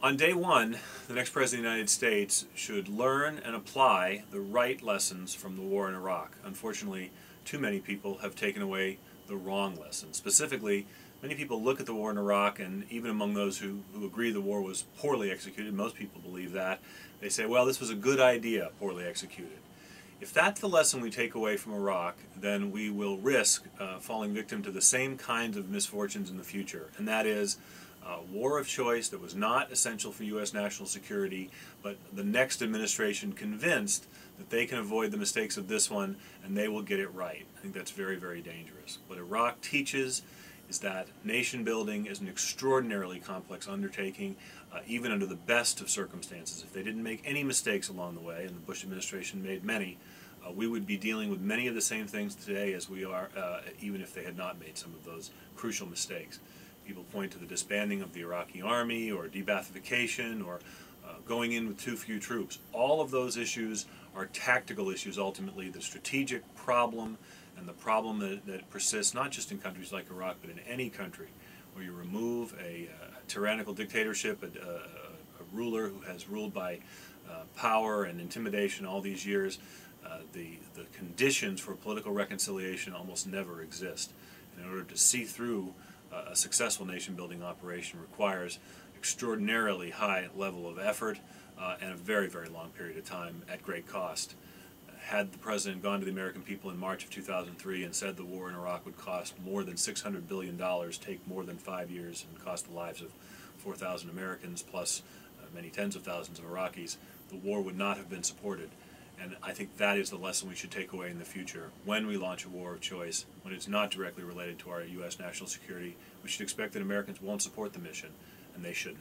On day one, the next President of the United States should learn and apply the right lessons from the war in Iraq. Unfortunately, too many people have taken away the wrong lessons. Specifically, many people look at the war in Iraq, and even among those who agree the war was poorly executed, most people believe that, they say, well, this was a good idea, poorly executed. If that's the lesson we take away from Iraq, then we will risk falling victim to the same kinds of misfortunes in the future, and that is a war of choice that was not essential for U.S. national security, but the next administration convinced that they can avoid the mistakes of this one and they will get it right. I think that's very, very dangerous. What Iraq teaches is that nation building is an extraordinarily complex undertaking, even under the best of circumstances. If they didn't make any mistakes along the way, and the Bush administration made many, we would be dealing with many of the same things today as we are, even if they had not made some of those crucial mistakes. People point to the disbanding of the Iraqi army, or de-Baathification, or going in with too few troops. All of those issues are tactical issues ultimately. The strategic problem and the problem that persists not just in countries like Iraq, but in any country where you remove a tyrannical dictatorship, a ruler who has ruled by power and intimidation all these years, the conditions for political reconciliation almost never exist. And in order to see through a successful nation-building operation requires extraordinarily high level of effort and a very, very long period of time at great cost. Had the President gone to the American people in March of 2003 and said the war in Iraq would cost more than $600 billion, take more than 5 years, and cost the lives of 4,000 Americans plus many tens of thousands of Iraqis, the war would not have been supported. And I think that is the lesson we should take away in the future. When we launch a war of choice, when it's not directly related to our U.S. national security, we should expect that Americans won't support the mission, and they shouldn't.